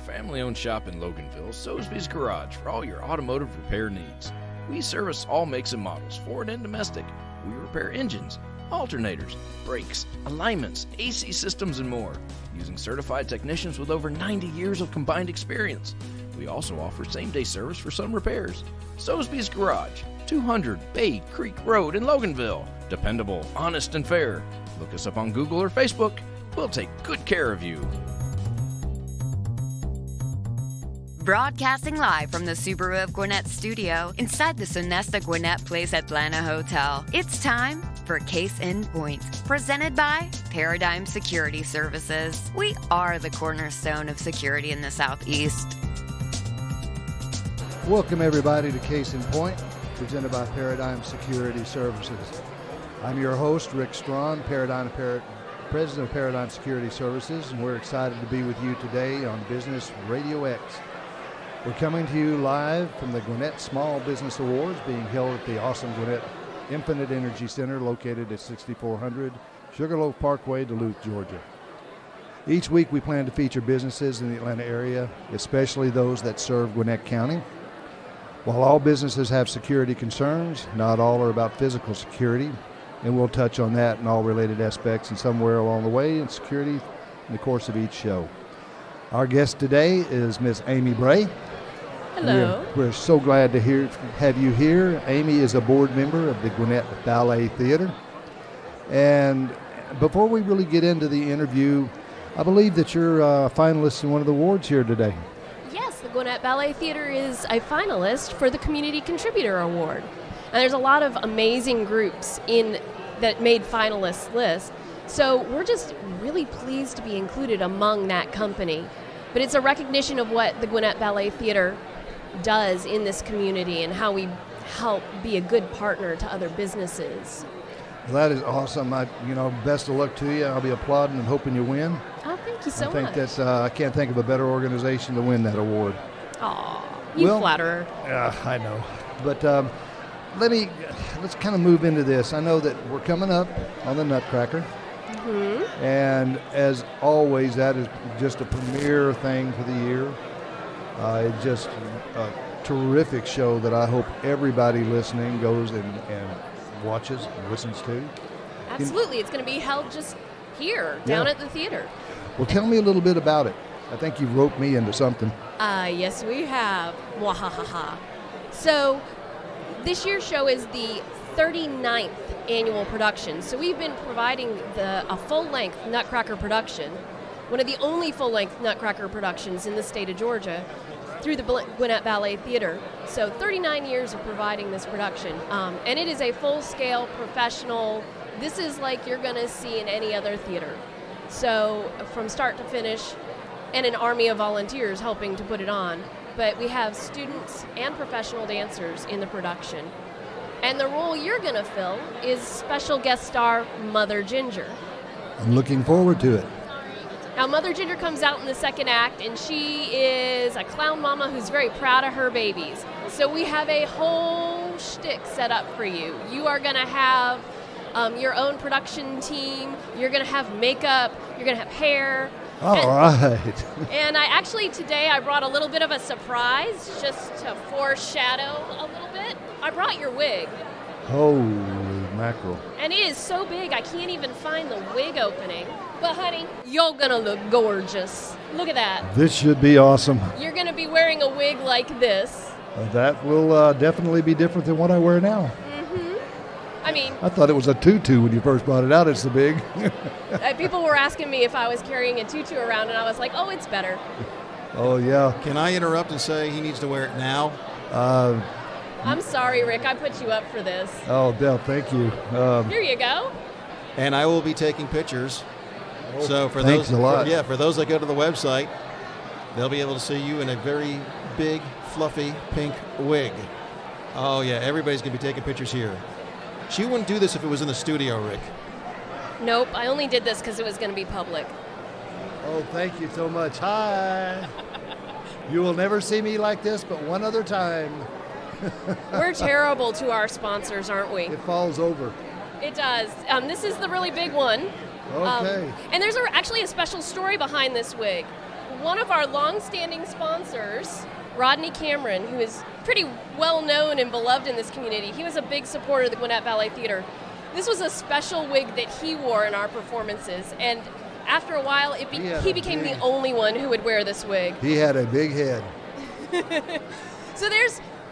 family-owned shop in Loganville, Soesby's Garage for all your automotive repair needs. We service all makes and models, foreign and domestic. We repair engines, alternators, brakes, alignments, AC systems, and more, using certified technicians with over 90 years of combined experience. We also offer same-day service for some repairs. Soesby's Garage, 200 Bay Creek Road in Loganville. Dependable, honest, and fair. Look us up on Google or Facebook. We'll take good care of you. Broadcasting live from the Subaru of Gwinnett studio inside the Sonesta Gwinnett Place Atlanta Hotel. It's time for Case in Point, presented by Paradigm Security Services. We are the cornerstone of security in the Southeast. Welcome everybody to Case in Point, presented by Paradigm Security Services. I'm your host, Rick Strawn, President of Paradigm Security Services, and we're excited to be with you today on Business RadioX. We're coming to you live from the Gwinnett Small Business Awards being held at the awesome Gwinnett Infinite Energy Center located at 6400 Sugarloaf Parkway, Duluth, Georgia. Each week we plan to feature businesses in the Atlanta area, especially those that serve Gwinnett County. While all businesses have security concerns, not all are about physical security, and we'll touch on that and all related aspects and somewhere along the way in security in the course of each show. Our guest today is Miss Amy Bray. Hello. We're so glad to have you here. Amy is a board member of the Gwinnett Ballet Theatre. And before we really get into the interview, I believe that you're a finalist in one of the awards here today. Yes, the Gwinnett Ballet Theatre is a finalist for the Community Contributor Award. And there's a lot of amazing groups that made finalists list. So we're just really pleased to be included among that company. But it's a recognition of what the Gwinnett Ballet Theatre does in this community and how we help be a good partner to other businesses. Well, that is awesome. Best of luck to you. I'll be applauding and hoping you win. Oh, thank you so much. I think that's I can't think of a better organization to win that award. Aw, you flatterer. Yeah, I know. But let's kind of move into this. I know that we're coming up on the Nutcracker. Mm-hmm. And as always, that is just a premier thing for the year. It's just a terrific show that I hope everybody listening goes and watches and listens to. Absolutely. It's going to be held just here, down at the theater. Well, tell me a little bit about it. I think you've roped me into something. Yes, we have. Wahahaha. So this year's show is the 39th annual production. So we've been providing a full-length Nutcracker production, one of the only full-length Nutcracker productions in the state of Georgia, through the Gwinnett Ballet Theatre. So 39 years of providing this production. And it is a full-scale, professional, this is like you're going to see in any other theater. So from start to finish, and an army of volunteers helping to put it on. But we have students and professional dancers in the production. And the role you're going to fill is special guest star Mother Ginger. I'm looking forward to it. Now, Mother Ginger comes out in the second act, and she is a clown mama who's very proud of her babies. So we have a whole shtick set up for you. You are going to have your own production team. You're going to have makeup. You're going to have hair. All right. And today I brought a little bit of a surprise just to foreshadow a little bit. I brought your wig. Holy mackerel. And it is so big I can't even find the wig opening. But honey, you're gonna look gorgeous. Look at that. This should be awesome. You're gonna be wearing a wig like this. That will definitely be different than what I wear now. I thought it was a tutu when you first brought it out. It's so big. People were asking me if I was carrying a tutu around, and I was like, oh, it's better. Oh, yeah. Can I interrupt and say he needs to wear it now? I'm sorry, Rick. I put you up for this. Oh, Del, thank you. Here you go. And I will be taking pictures. So for thanks those, a lot. for those that go to the website, they'll be able to see you in a very big, fluffy, pink wig. Oh, yeah, everybody's going to be taking pictures here. She wouldn't do this if it was in the studio, Rick. Nope, I only did this because it was going to be public. Oh, thank you so much. Hi. You will never see me like this but one other time. We're terrible to our sponsors, aren't we? It falls over. It does. This is the really big one. Okay. And there's actually a special story behind this wig. one of our long-standing sponsors, Rodney Cameron, who is pretty well-known and beloved in this community, he was a big supporter of the Gwinnett Ballet Theatre. This was a special wig that he wore in our performances, and after a while, he became the only one who would wear this wig. He had a big head. So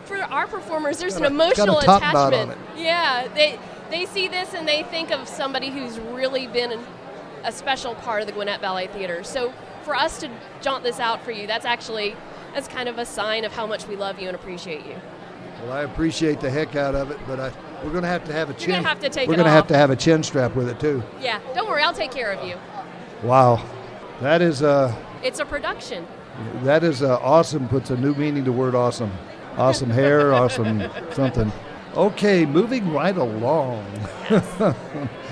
for our performers, there's an emotional attachment. Yeah, they see this and they think of somebody who's really been a special part of the Gwinnett Ballet Theatre. So for us to jaunt this out for you, that's kind of a sign of how much we love you and appreciate you. Well, I appreciate the heck out of it, but we're going to have to have a chin. You're going to have to take it off. We're going to have to have a chin strap with it too. Yeah, don't worry, I'll take care of you. Wow, that is it's a production. That is awesome. Puts a new meaning to word awesome. Awesome hair, awesome something. Okay, moving right along. Yes.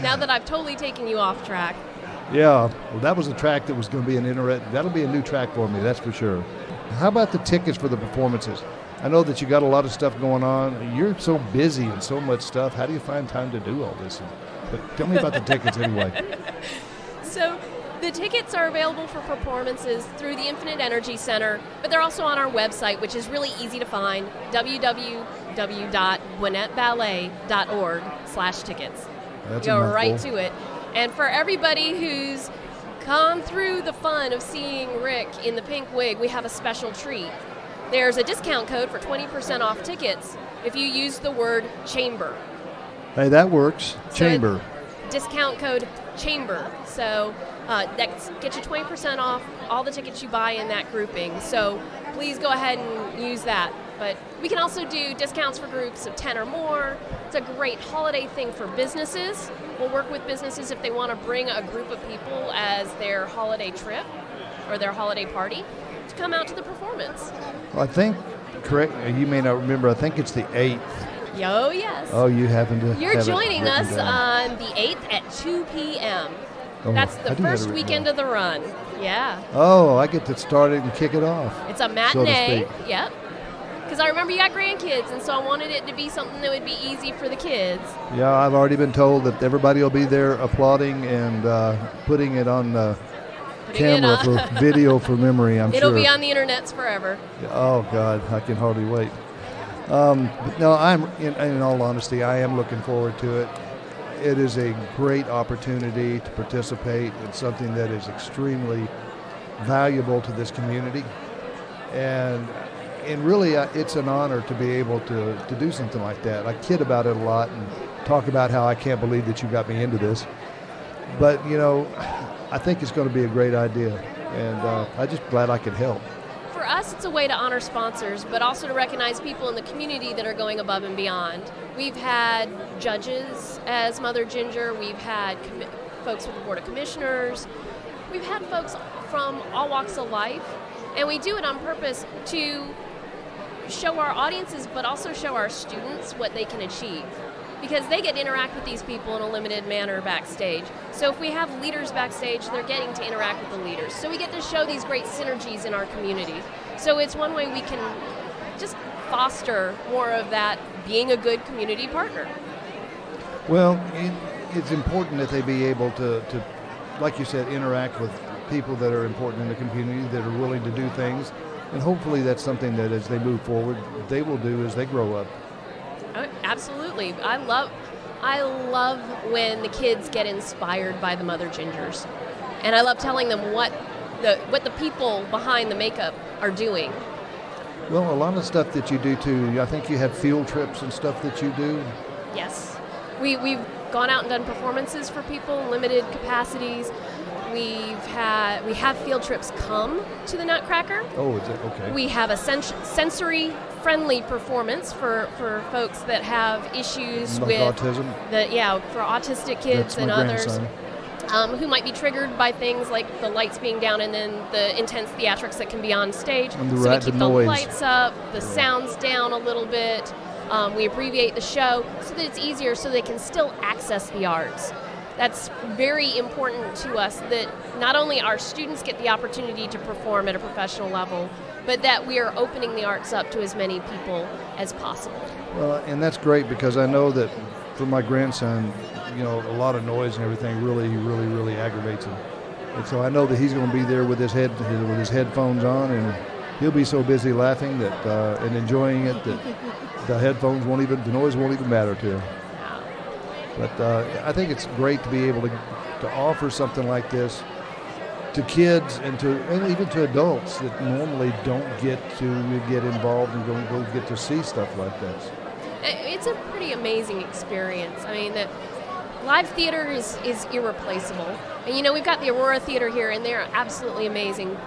Now that I've totally taken you off track. Yeah, well, that was a track that was going to be that'll be a new track for me, that's for sure. How about the tickets for the performances? I know that you got a lot of stuff going on. You're so busy and so much stuff. How do you find time to do all this? But tell me about the tickets anyway. So the tickets are available for performances through the Infinite Energy Center, but they're also on our website, which is really easy to find, www.gwinnettballet.org/tickets. Go right to it. And for everybody who's gone through the fun of seeing Rick in the pink wig, we have a special treat. There's a discount code for 20% off tickets if you use the word chamber. Hey, that works. Chamber. Discount code chamber. So that gets you 20% off all the tickets you buy in that grouping. So please go ahead and use that. But we can also do discounts for groups of 10 or more. It's a great holiday thing for businesses. We'll work with businesses if they want to bring a group of people as their holiday trip or their holiday party to come out to the performance. Well, I think, correct, you may not remember, I think it's the 8th. Oh, yes. Oh, you happen to You're joining us on the 8th at 2 p.m. Oh, that's the first weekend of the run. Yeah. Oh, I get to start it and kick it off. It's a matinee. So to speak. Yep. Because I remember you got grandkids, and so I wanted it to be something that would be easy for the kids. Yeah, I've already been told that everybody will be there applauding and putting it on camera for video for memory, I'm sure. It'll be on the internets forever. Oh, God, I can hardly wait. But no, in all honesty, I am looking forward to it. It is a great opportunity to participate in something that is extremely valuable to this community. And really, it's an honor to be able to do something like that. I kid about it a lot and talk about how I can't believe that you got me into this. But, I think it's going to be a great idea, and I'm just glad I could help. For us, it's a way to honor sponsors, but also to recognize people in the community that are going above and beyond. We've had judges as Mother Ginger. We've had folks with the Board of Commissioners. We've had folks from all walks of life, and we do it on purpose to show our audiences, but also show our students what they can achieve, because they get to interact with these people in a limited manner backstage. So if we have leaders backstage, they're getting to interact with the leaders. So we get to show these great synergies in our community. So it's one way we can just foster more of that being a good community partner. Well, it's important that they be able to, like you said, interact with people that are important in the community, that are willing to do things. And hopefully that's something that as they move forward, they will do as they grow up. Oh, absolutely. I love when the kids get inspired by the Mother Gingers. And I love telling them what the people behind the makeup are doing. Well, a lot of stuff that you do too, I think you have field trips and stuff that you do. Yes. We've gone out and done performances for people in limited capacities. We have field trips come to the Nutcracker. Oh, is it? Okay. We have a sensory-friendly performance for folks that have issues with autism. For autistic kids and others who might be triggered by things like the lights being down and then the intense theatrics that can be on stage. And so we keep the lights up, the sounds down a little bit. We abbreviate the show so that it's easier, so they can still access the arts. That's very important to us, that not only our students get the opportunity to perform at a professional level, but that we are opening the arts up to as many people as possible. Well, and that's great, because I know that for my grandson, a lot of noise and everything really, really, really aggravates him. And so I know that he's going to be there with his headphones on, and he'll be so busy laughing that and enjoying it that the noise won't even matter to him. But I think it's great to be able to offer something like this to kids and even to adults that normally don't get involved and don't go get to see stuff like this. It's a pretty amazing experience. I mean, the live theater is irreplaceable. And we've got the Aurora Theater here, and they're absolutely amazing.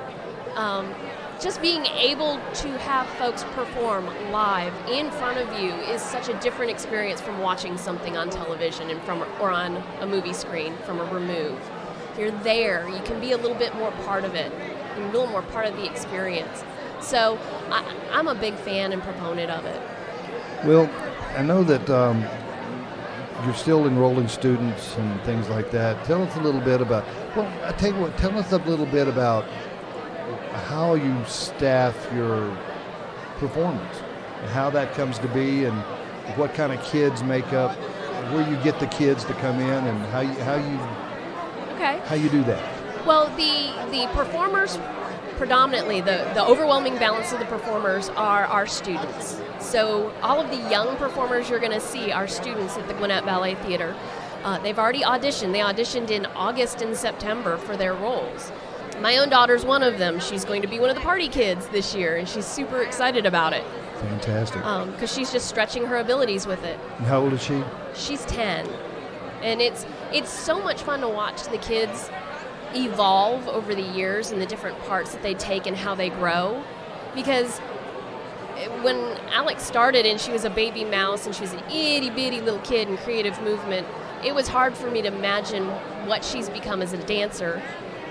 Just being able to have folks perform live in front of you is such a different experience from watching something on television or on a movie screen from a remove. You're there. You can be a little bit more part of it. You're a little more part of the experience. So I'm a big fan and proponent of it. Well, I know that you're still enrolling students and things like that. Tell us a little bit about, tell us a little bit about how you staff your performance and how that comes to be and what kind of kids make up, where you get the kids to come in and how you do that. Well, the performers, predominantly, the overwhelming balance of the performers are our students. So all of the young performers you're going to see are students at the Gwinnett Ballet Theatre. They've already auditioned. They auditioned in August and September for their roles. My own daughter's one of them. She's going to be one of the party kids this year, and she's super excited about it. Fantastic. Because she's just stretching her abilities with it. And how old is she? She's 10. And it's so much fun to watch the kids evolve over the years and the different parts that they take and how they grow. Because when Alex started and she was a baby mouse and she was an itty-bitty little kid in creative movement, it was hard for me to imagine what she's become as a dancer.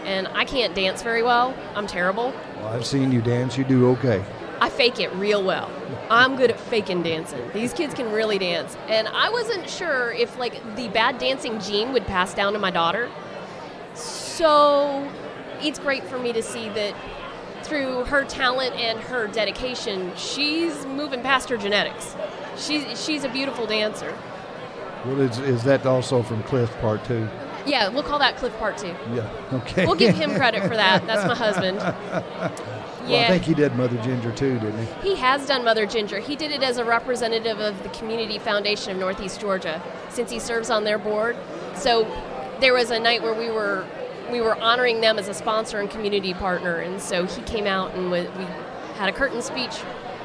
And I can't dance very well. I'm terrible. Well, I've seen you dance. You do okay. I fake it real well. I'm good at faking dancing. These kids can really dance. And I wasn't sure if the bad dancing gene would pass down to my daughter. So it's great for me to see that through her talent and her dedication, she's moving past her genetics. She's a beautiful dancer. Well, is that also from Cliff Part 2? Yeah, we'll call that Cliff Part 2. Yeah, okay. We'll give him credit for that. That's my husband. Well, I think he did Mother Ginger too, didn't he? He has done Mother Ginger. He did it as a representative of the Community Foundation of Northeast Georgia, since he serves on their board. So there was a night where we were honoring them as a sponsor and community partner, and so he came out and we had a curtain speech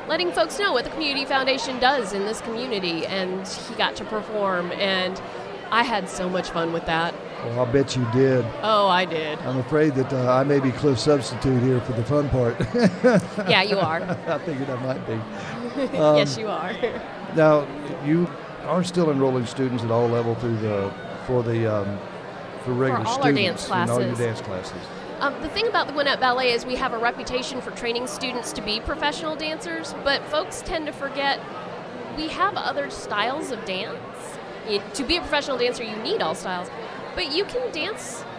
letting folks know what the Community Foundation does in this community, and he got to perform, and I had so much fun with that. Well, I'll bet you did. Oh, I did. I'm afraid that I may be Cliff's substitute here for the fun part. Yeah, you are. I figured I might be. Yes, you are. Now, you are still enrolling students at all levels for regular all students our dance classes. And all your dance classes. The thing about the Gwinnett Ballet is we have a reputation for training students to be professional dancers, but folks tend to forget we have other styles of dance. To be a professional dancer, you need all styles. But you can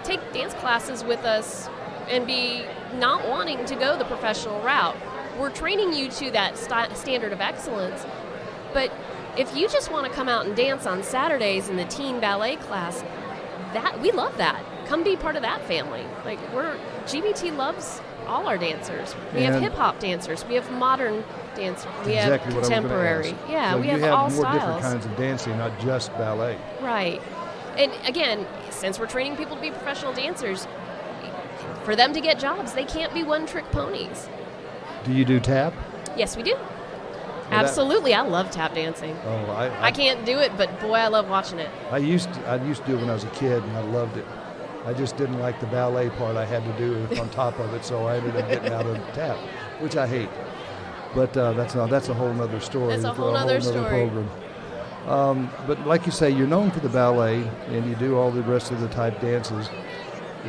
take dance classes with us and be not wanting to go the professional route. We're training you to that standard of excellence. But if you just want to come out and dance on Saturdays in the teen ballet class, we love that. Come be part of that family. GBT loves all our dancers. We have hip hop dancers. We have modern dancers. We have contemporary. Yeah, so we have all styles. You have more different kinds of dancing, not just ballet. Right. And again, since we're training people to be professional dancers, for them to get jobs, they can't be one-trick ponies. Do you do tap? Yes, we do. Absolutely. I love tap dancing. Oh, I can't do it, but boy, I love watching it. I used to do it when I was a kid, and I loved it. I just didn't like the ballet part I had to do on top of it, so I ended up getting out of the tap, which I hate. But that's a whole other story. That's a whole other story. Program. But like you say, you're known for the ballet, and you do all the rest of the type dances.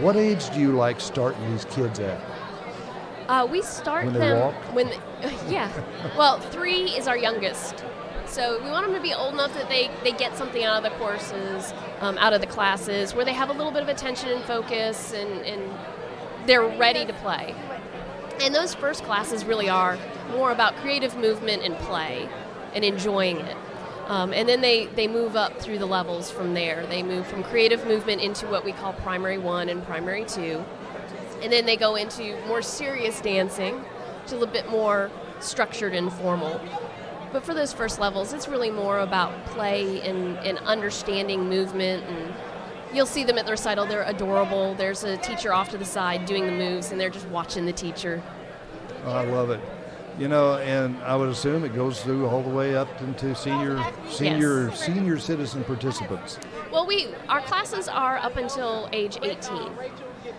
What age do you like starting these kids at? We start when them they walk? Yeah. Well, 3 is our youngest. So we want them to be old enough that they get something out of the courses, out of the classes, where they have a little bit of attention and focus, and they're ready to play. And those first classes really are more about creative movement and play and enjoying it. And then they move up through the levels from there. They move from creative movement into what we call primary 1 and primary 2. And then they go into more serious dancing, which is a little bit more structured and formal. But for those first levels, it's really more about play and understanding movement. And you'll see them at the recital. They're adorable. There's a teacher off to the side doing the moves, and they're just watching the teacher. Oh, I love it. And I would assume it goes through all the way up into senior citizen participants. Well, our classes are up until age 18.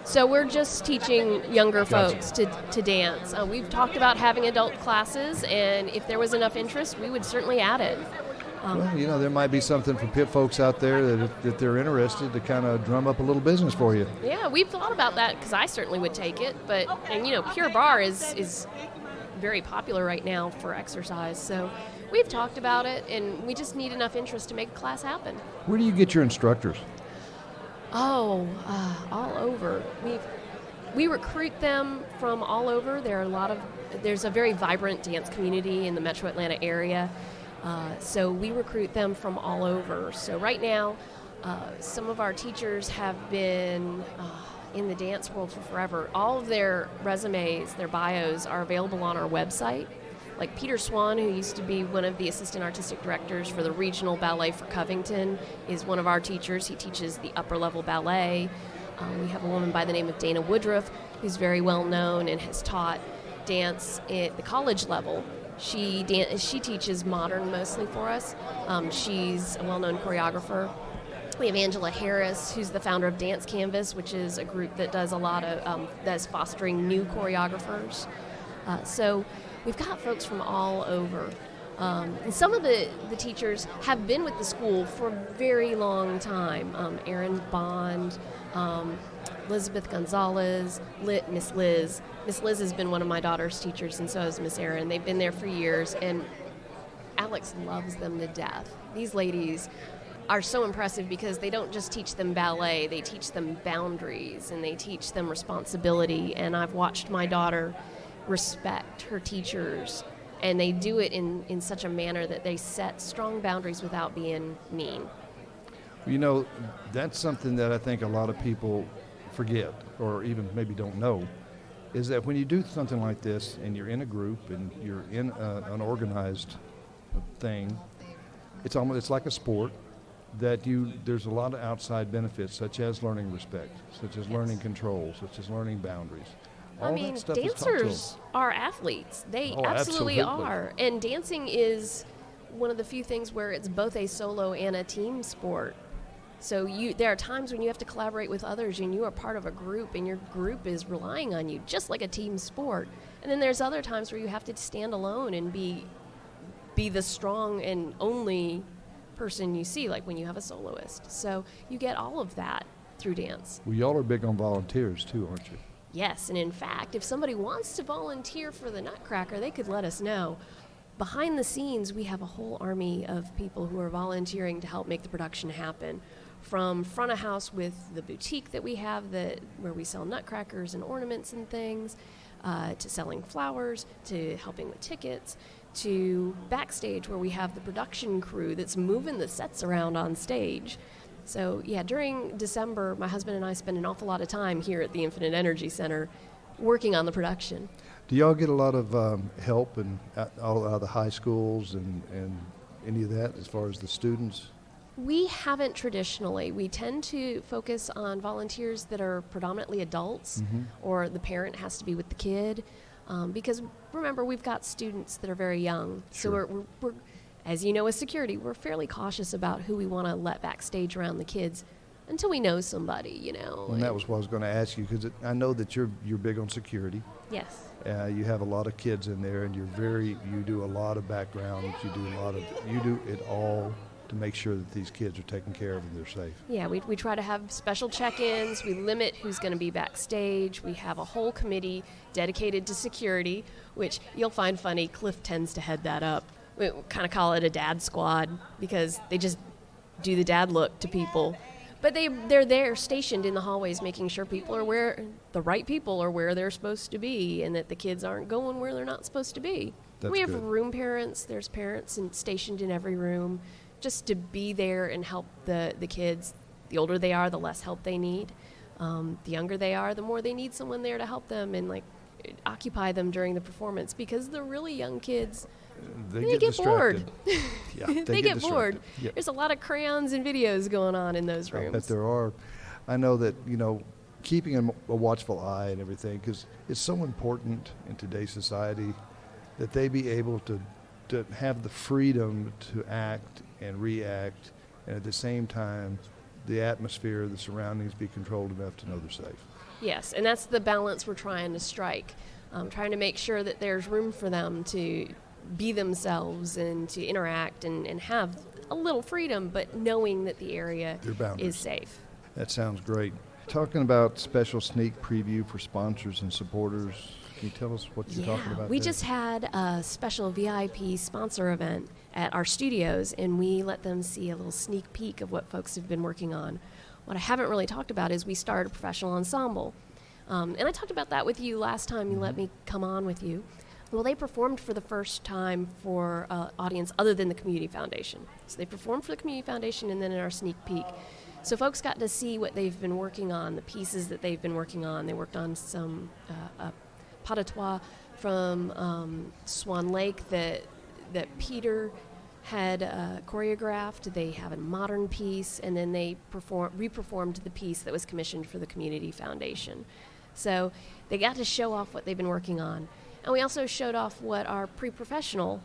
So we're just teaching younger folks to dance. We've talked about having adult classes, and if there was enough interest, we would certainly add it. Well, there might be something for pit folks out there that they're interested to kind of drum up a little business for you. Yeah, we've thought about that because I certainly would take it. And Pure Barre is very popular right now for exercise. So we've talked about it, and we just need enough interest to make a class happen. Where do you get your instructors? All over. We recruit them from all over. There's a very vibrant dance community in the Metro Atlanta area. So we recruit them from all over. So right now, some of our teachers have been in the dance world for forever. All of their resumes, their bios are available on our website. Like Peter Swan, who used to be one of the assistant artistic directors for the regional ballet for Covington, is one of our teachers. He teaches the upper level ballet. We have a woman by the name of Dana Woodruff, who's very well known and has taught dance at the college level. She teaches modern mostly for us. She's a well-known choreographer. We have Angela Harris, who's the founder of Dance Canvas, which is a group that does a lot of that's fostering new choreographers. So we've got folks from all over. And some of the teachers have been with the school for a very long time. Erin Bond, Elizabeth Gonzalez, Miss Liz. Miss Liz has been one of my daughter's teachers, and so has Miss Erin. They've been there for years, and Alex loves them to death. These ladies are so impressive because they don't just teach them ballet, they teach them boundaries, and they teach them responsibility. And I've watched my daughter respect her teachers, and they do it in such a manner that they set strong boundaries without being mean. That's something that I think a lot of people forget, or even maybe don't know, is that when you do something like this and you're in a group and you're in an organized thing, it's like a sport, that there's a lot of outside benefits, such as learning respect, such as learning control, such as learning boundaries. All that stuff dancers are athletes. They absolutely are. And dancing is one of the few things where it's both a solo and a team sport. So there are times when you have to collaborate with others and you are part of a group and your group is relying on you, just like a team sport. And then there's other times where you have to stand alone and be the strong and only person you see, like when you have a soloist. So you get all of that through dance. Well, y'all are big on volunteers too, aren't you? Yes, and in fact, if somebody wants to volunteer for the Nutcracker, they could let us know. Behind the scenes, we have a whole army of people who are volunteering to help make the production happen. From front of house with the boutique that we have where we sell nutcrackers and ornaments and things, to selling flowers, to helping with tickets, to backstage where we have the production crew that's moving the sets around on stage. So yeah, during December, my husband and I spend an awful lot of time here at the Infinite Energy Center working on the production. Do y'all get a lot of help out of the high schools and any of that as far as the students? We haven't traditionally. We tend to focus on volunteers that are predominantly adults, or the parent has to be with the kid, because remember, we've got students that are very young. Sure. So we're, as you know, as security, we're fairly cautious about who we want to let backstage around the kids until we know somebody, And that was what I was going to ask you, because I know that you're big on security. Yes. You have a lot of kids in there, and you do a lot of background. You do it all to make sure that these kids are taken care of and they're safe. Yeah, we try to have special check-ins. We limit who's going to be backstage. We have a whole committee dedicated to security, which you'll find funny. Cliff tends to head that up. We kind of call it a dad squad because they just do the dad look to people. But they're there stationed in the hallways, making sure people are where the right people are where they're supposed to be, and that the kids aren't going where they're not supposed to be. That's we have good. room parents. There's parents stationed in every room, just to be there and help the kids. The older they are, the less help they need. The younger they are, the more they need someone there to help them and occupy them during the performance, because the really young kids, they get bored. Yeah, they get bored. Yep. There's a lot of crayons and videos going on in those rooms. I bet there are. I know that, keeping a watchful eye and everything, because it's so important in today's society that they be able to have the freedom to act and react, and at the same time, the atmosphere, the surroundings be controlled enough to know they're safe. Yes, and that's the balance we're trying to strike, trying to make sure that there's room for them to be themselves and to interact and have a little freedom, but knowing that the area is safe. That sounds great. Talking about special sneak preview for sponsors and supporters, can you tell us what you're talking about? We there? just had a special VIP sponsor event at our studios, and we let them see a little sneak peek of what folks have been working on. What I haven't really talked about is we started a professional ensemble. And I talked about that with you last time you let me come on with you. Well, they performed for the first time for an audience other than the Community Foundation. So they performed for the Community Foundation and then in our sneak peek. So folks got to see what they've been working on, the pieces that they've been working on. They worked on some pas de trois from Swan Lake that Peter had choreographed. They have a modern piece, and then they re-performed the piece that was commissioned for the Community Foundation. So they got to show off what they've been working on. And we also showed off what our pre-professional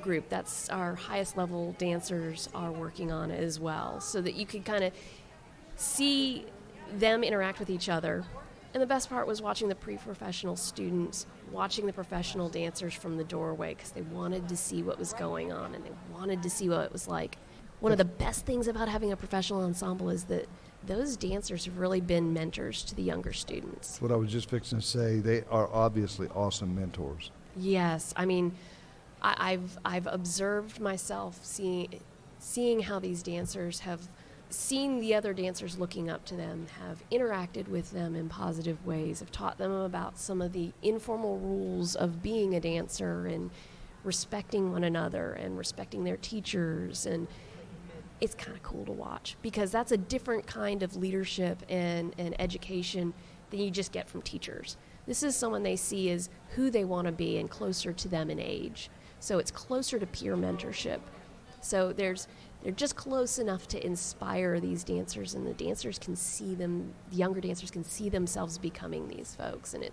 group, that's our highest level dancers, are working on as well, so that you could kind of see them interact with each other. And the best part was watching the pre-professional students watching the professional dancers from the doorway, because they wanted to see what was going on and they wanted to see what it was like. One of the best things about having a professional ensemble is that those dancers have really been mentors to the younger students. That's what I was just fixing to say. They are obviously awesome mentors. Yes, I mean, I've observed myself seeing how these dancers have seen the other dancers looking up to them, have interacted with them in positive ways, have taught them about some of the informal rules of being a dancer and respecting one another and respecting their teachers. And it's kind of cool to watch, because that's a different kind of leadership and education than you just get from teachers. This is someone they see as who they want to be and closer to them in age. So it's closer to peer mentorship. So they're just close enough to inspire these dancers, and the dancers can see them, the younger dancers can see themselves becoming these folks, and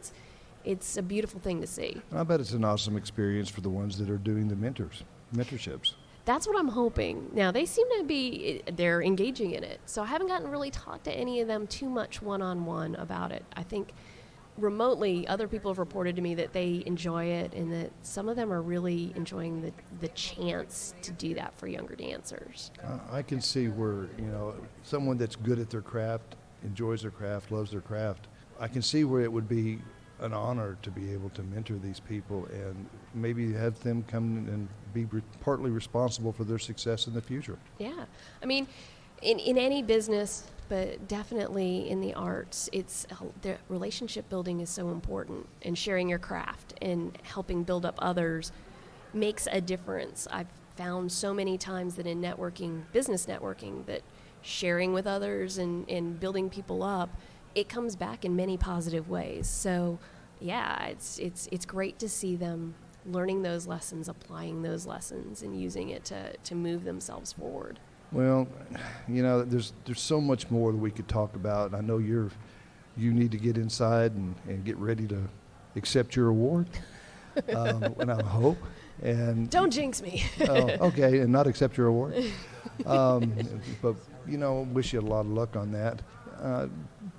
it's a beautiful thing to see. I bet it's an awesome experience for the ones that are doing the mentorships. That's what I'm hoping. Now, they seem to be, they're engaging in it, so I haven't gotten to really talk to any of them too much one-on-one about it. I think remotely, other people have reported to me that they enjoy it, and that some of them are really enjoying the chance to do that for younger dancers. I can see where, someone that's good at their craft, enjoys their craft, loves their craft, I can see where it would be an honor to be able to mentor these people and maybe have them come and be partly responsible for their success in the future. Yeah. I mean, in any business, but definitely in the arts, the relationship building is so important, and sharing your craft and helping build up others makes a difference. I've found so many times that in networking, business networking, that sharing with others and building people up, it comes back in many positive ways. So yeah, it's great to see them learning those lessons, applying those lessons, and using it to move themselves forward. Well, there's so much more that we could talk about. I know you need to get inside and get ready to accept your award, and I hope. And don't jinx me. Okay, and not accept your award. But wish you a lot of luck on that.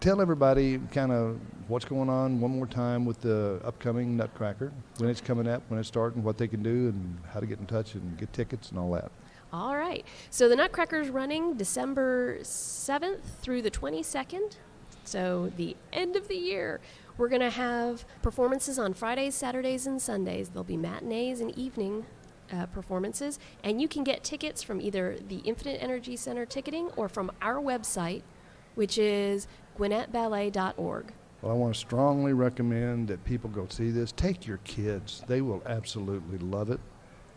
Tell everybody kind of what's going on one more time with the upcoming Nutcracker, when it's coming up, when it's starting, what they can do, and how to get in touch and get tickets and all that. All right. So the Nutcracker's running December 7th through the 22nd. So the end of the year. We're going to have performances on Fridays, Saturdays, and Sundays. There'll be matinees and evening performances, and you can get tickets from either the Infinite Energy Center ticketing or from our website, which is gwinnettballet.org. Well, I want to strongly recommend that people go see this. Take your kids. They will absolutely love it.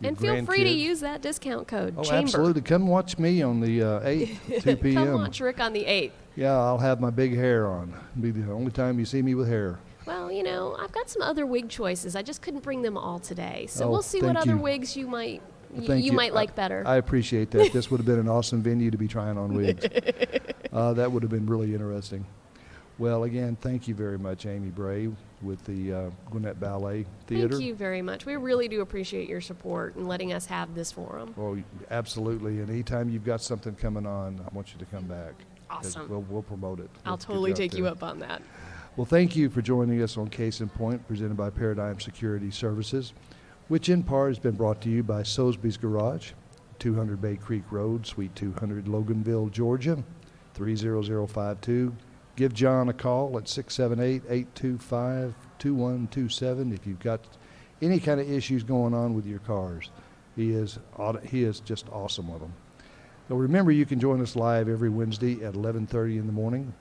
Your And feel free to grandkids. use that discount code, Oh, Chamber. absolutely. Come watch me on the 8th, 2 p.m. Come watch Rick on the 8th. Yeah, I'll have my big hair on. It'll be the only time you see me with hair. Well, I've got some other wig choices. I just couldn't bring them all today. So Oh, we'll see what thank other you. wigs you might Thank you might like better. I appreciate that. This would have been an awesome venue to be trying on wigs. That would have been really interesting. Well, again, thank you very much, Amy Bray, with the Gwinnett Ballet Theatre. Thank you very much. We really do appreciate your support and letting us have this forum. Well, absolutely. And anytime you've got something coming on, I want you to come back. 'Cause Awesome. We'll promote it. I'll Good totally job take you there. up on that. Well, thank you for joining us on Case in Point, presented by Paradigm Security Services, which in part has been brought to you by Soulsby's Garage, 200 Bay Creek Road, Suite 200, Loganville, Georgia, 30052. Give John a call at 678-825-2127 if you've got any kind of issues going on with your cars. He is just awesome with them. Now remember, you can join us live every Wednesday at 11:30 in the morning,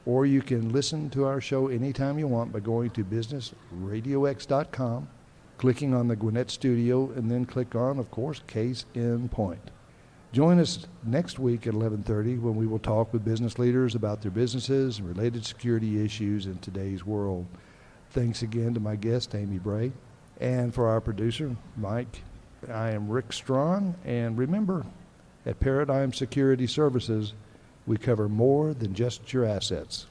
or you can listen to our show anytime you want by going to businessradiox.com, clicking on the Gwinnett Studio, and then click on, of course, Case in Point. Join us next week at 11:30 when we will talk with business leaders about their businesses and related security issues in today's world. Thanks again to my guest, Amy Bray, and for our producer, Mike. I am Rick Strawn, and remember, at Paradigm Security Services, we cover more than just your assets.